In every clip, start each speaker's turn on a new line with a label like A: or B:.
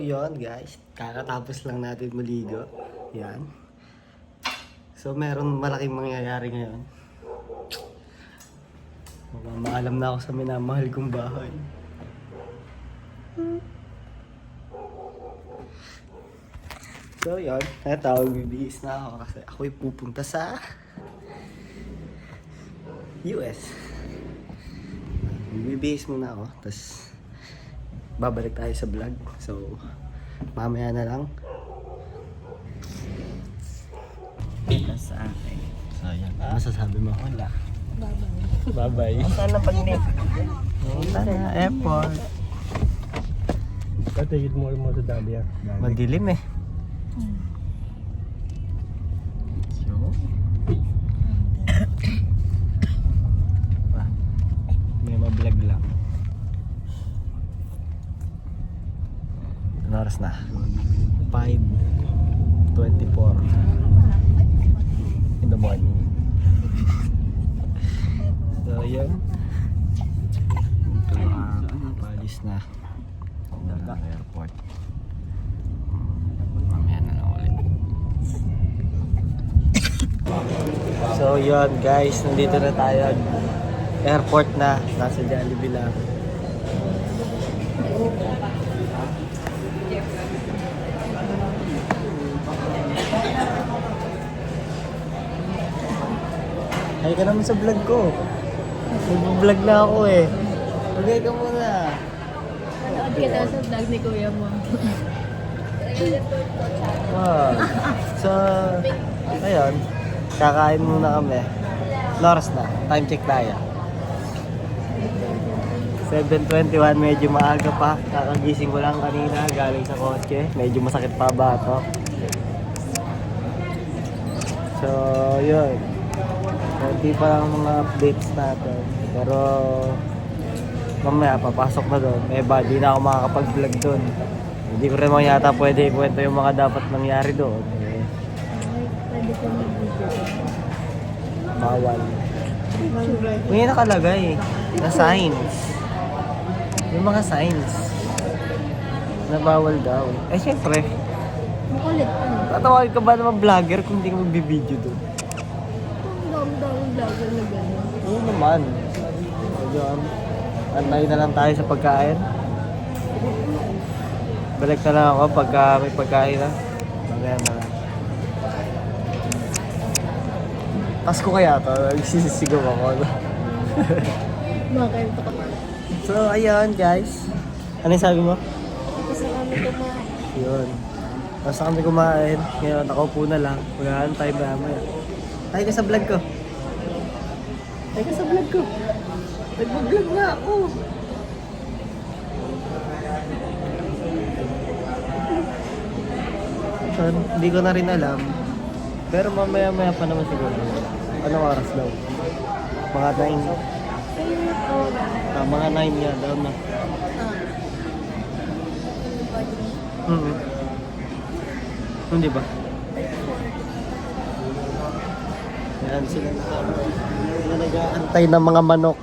A: yon guys, kakatapos lang natin maligo. Yan. So meron malaking mangyayari ngayon. Maalam na ako sa minamahal kong bahay. So yun, eto, bibihis na ako kasi ako'y pupunta sa US. Bibihis muna ako, tapos babalik tayo sa vlog. So, mamaya na lang.
B: Ito sa akin.
A: So, yan. Masasabi mo?
B: Wala.
A: Bye-bye.
B: Saan na pag-inip? Punta na, airport.
C: Katigid mo sa dali
A: Madilim eh.
B: So?
A: May ma-vlog lang. Ano oras na? 5:24 in the morning. So, yun. Ito palis na. Dalang airport. Mamaya na lang ulit. So, yun guys. Nandito na tayo. Airport na. Nasa Jollibee lang. Ay ka naman sa vlog ko. Nag-vlog na ako eh. Magay ka muna.
D: Manood ka daw sa vlog ni Kuya mo.
A: Wow. So, ayun. Kakain muna kami. Oras na. Time check tayo. 7:21, medyo maaga pa. Kakagising ko lang kanina galing sa kotse. Medyo masakit pa ba ito? So, yun. Hindi pa lang mga updates natin. Pero, mamaya papasok na doon. Eh ba, di na ako makakapag-vlog doon. Hindi ko rin mga yata pwede ikwento yung mga dapat nangyari doon. Eh,
D: Pwede ko mag-video.
A: bawal. May nakalagay na signs. Yung mga signs na bawal daw. Eh syempre,
D: Makulit pa no?
A: tatawagin ka ba naman vlogger kung hindi ka magbibideo doon?
D: Ang dami-dami vlogger na gano'n.
A: Oo naman. So yun, antay na lang tayo sa pagkain. Balik na lang ako pagka may pagkain na. Mamaya na lang. Pasko kaya to, nagsisigaw ako.
D: Bakit ito ka?
A: So ayun guys. Ano yung sabi mo?
D: Kasi kami kumain.
A: Yun. Basta kami kumain. Ngayon, nakaupo na lang. Mag-aantay ba mamaya. Ay ka sa vlog ko. Ay ka sa vlog ko. Nag-vlog na ako. So, hindi ko na rin alam. Pero mamaya-maya pa naman siguro. Anong oras daw? Mga 9. Mga 9 yan. Daw na. Hindi ba? Yan sila na nag-aantay ng mga manok.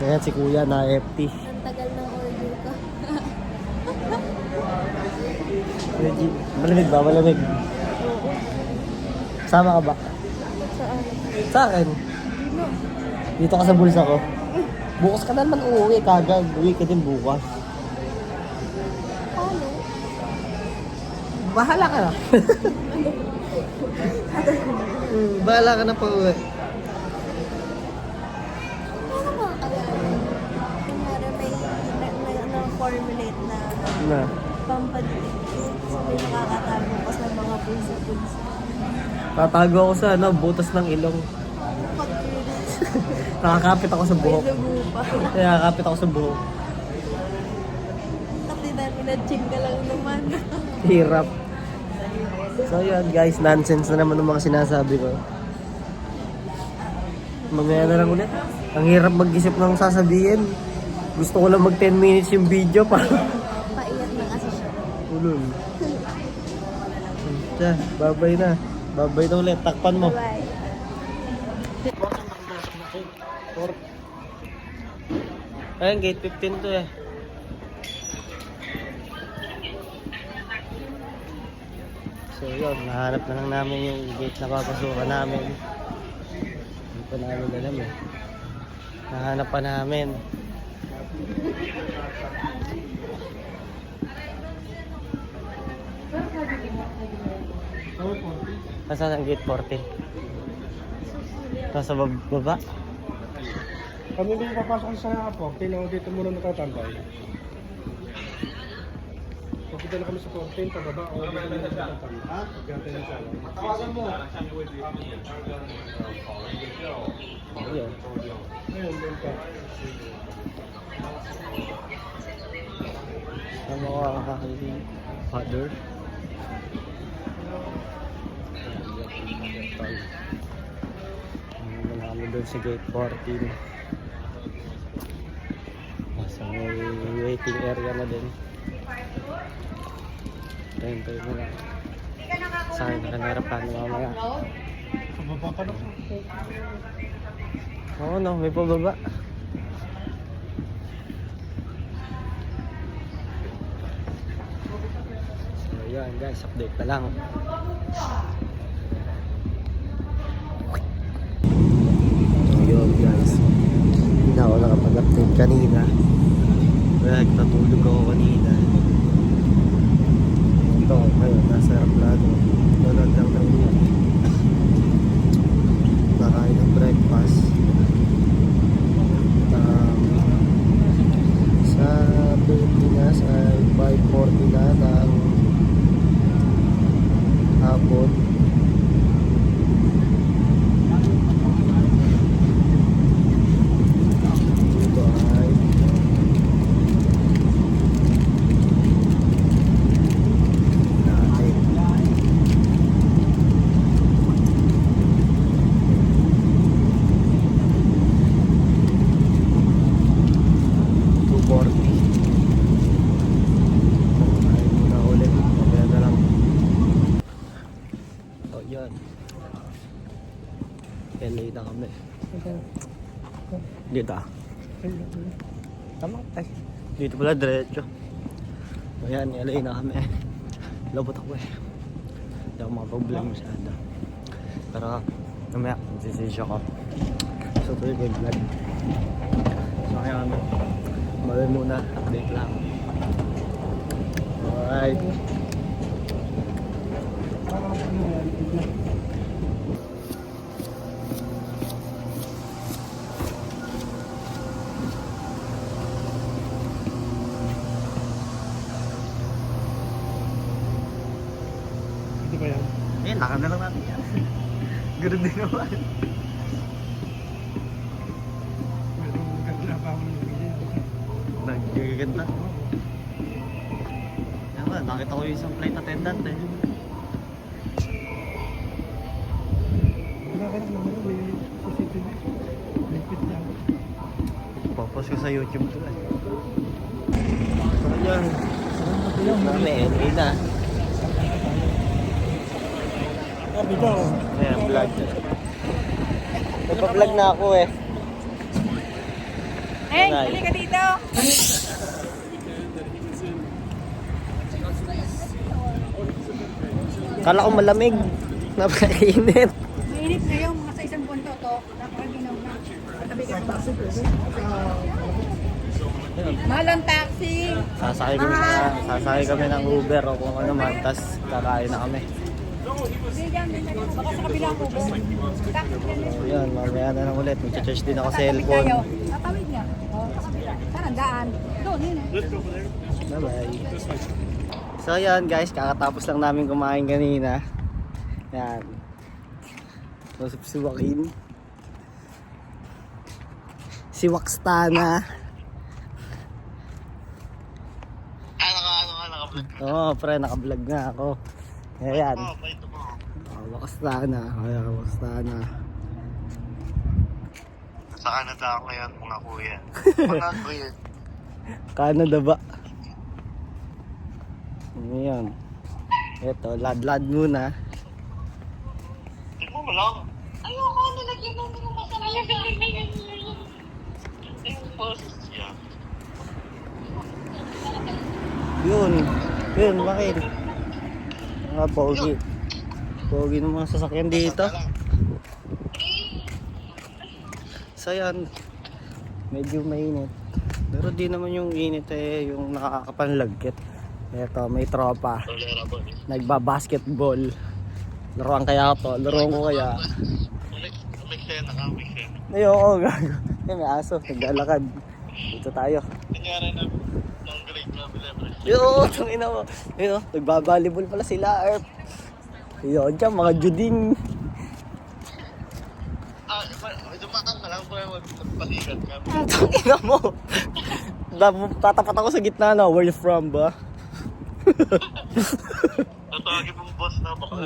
A: Yan si Kuya na FT.
D: Ang tagal ng order ko.
A: Malamig ba? Malamig.
D: Oo.
A: Sama ka ba?
D: Saan?
A: Sa akin. Dito ka sa bulsa ko. Bukas ka naman uuwi kagad. Uwi ka din bukas.
D: Paano?
A: Bahala ka na. Bahala ka na pa uwi.
D: Paano mga kagaling? Kunyari may formulate na pampadilig. So may nakakatago sa mga pulsa-pulsa.
A: Tatago ako sa butas ng ilong. Nakakapit ako sa buhok.
D: May dugo pa.
A: Nakakapit ako sa buhok.
D: Kasi pinaching ka lang naman.
A: Hirap. So yun guys, nonsense na naman ng mga sinasabi ko. Mamaya na lang ulit. Ang hirap mag-isip ng sasabihin. Gusto ko lang mag 10 minutes yung video pa.
D: Paiyak ng asa siya.
A: Ulul. Tiyan, babay na. Babay na ulit. Takpan mo.
D: Bye.
A: Ayun, gate 15 to eh. So yun, nahanap na lang namin yung gate na papasukan namin. Hindi pa namin alam eh. Nahanap pa namin. Nasaan ang gate 40? Nasa baba?
C: Kami hindi papasok sa Apo, kailangan dito muna natatambay. Pagkita na kami sa 14, pababa, o dito na natatambay. Pagkita na sa tawagan mo!
A: Ayun.
C: Ayun, doon ka.
A: Ang mga kakakiling father. Ano kami doon sa gate 14. Nasa may waiting area na din. Tayo mo lang. Sa akin nakanarapan mamaya.
C: Pababa ka na.
A: Oo no, may pababa. So yan guys, update na lang. So yun guys, hindi na ako nakapag-update kanina. Kaya natulog ako kanina. Ito ngayon, nasa aeroplano. Nanood lang ng movie. Nakain ng breakfast. Sa Pilipinas ay 5:40 na ng hapon. Ito ay LA na kami. Dito ah. Tama. Ay, dito pala diretso. Ayan, LA na kami. Labot ako eh. Hindi ako makapag-vlog masyado. Pero, namaya, magsisisya ko. So, ito yung vlog. So, ayan. Bawin muna. Update lang. Alright.
C: Ito ba yan?
A: Eh, lakad na lang natin yan. Ganun din naman.
C: Merong ganda pa ako ng video.
A: Nagkikiganda. Yan ba, nakita ko yung isang flight attendant eh.
C: Wala ka lang naman, may CCTV. Lipit lang.
A: Popost ko sa YouTube to eh. So yun. Kami, LA na.
C: Dito.
A: Ayan, vlog. Nagpa-vlog na ako eh.
D: Hey,
A: Nay.
D: halika dito!
A: Kala ko malamig. Napakainit.
D: Mainit ngayon, mga sa isang punto to. Napakaginaw na. Katabi ka sa taxi. Mahal ang taxi.
A: Sasakay kami ng Uber o kung ano man. Tapos kakain na kami.
D: Baka sa kabilang ko. Taxi yan.
A: So yun, mamaya na lang ulit. Mag-charge din ako sa
D: Tatawid
A: cellphone.
D: tayo. Tatawid niya. O, sa kabila. Saan ang daan? Doon, yun eh.
A: Bye-bye. So yan guys, kakatapos lang namin kumain kanina. Yan. Suwakin. Si Waxtana. Oo, pre, naka-vlog na ako. Ayan. Waxtana. Ayan, Waxtana.
E: Sa Canada ako ngayon, mga kuya. Mga kuya.
A: Canada ba? Ayan. Ito, lad-lad muna.
E: Tignan mo lang.
D: Ayoko, nilagyan mo ng masarap.
E: Yung process niya.
A: Yun. Yun, bakit? Mga pogi. Pogi ng mga sasakyan dito. So yan, medyo mainit. Pero di naman yung init eh, yung nakakapanlagkit. Eto, may tropa. Nagba-basketball. Laruan kaya to, laruan ko kaya.
E: May sena ka, may sena.
A: Ayoko, gago. May aso, naglalakad. Dito tayo.
E: Nangyari na ng grade na Lebre.
A: Yo, tangina mo. Yun, nagbabalibol pala sila, Erp. Yun, dyan, mga juding.
E: Dumakang ka lang po yung magpalikat ka.
A: Tangina mo. Tatapat ako sa gitna na. Where you from, ba?
E: Tatawagin mong boss na baka.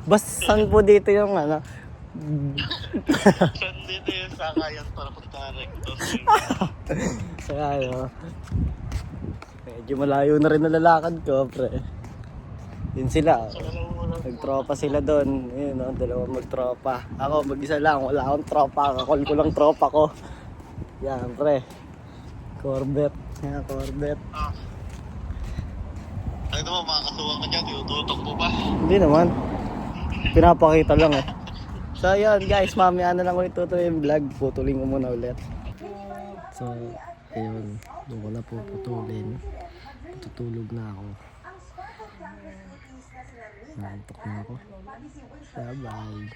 A: Basta saan po dito yung ano?
E: Saan dito yung sakayan para punta recto.
A: So, ano. Medyo malayo na rin nalalakad ko, pre. Yun sila. Nagtropa sila doon. Yun, no, dalawang magtropa. Ako, mag-isa lang. Wala akong tropa. Kakol ko lang tropa ko. Yan, pre. Corvette. Yan, Corvette.
E: Ay naman, makakasuhan ka dyan. Tinututok mo ba?
A: Hindi naman. Pinapakita lang eh. So, yun guys. Mamaya na lang ulit tutuloy yung vlog. Putulin ko muna ulit. So, ayun. Doon ko na puputulin. Tutulog na ako. Nantok na ako. Bye-bye.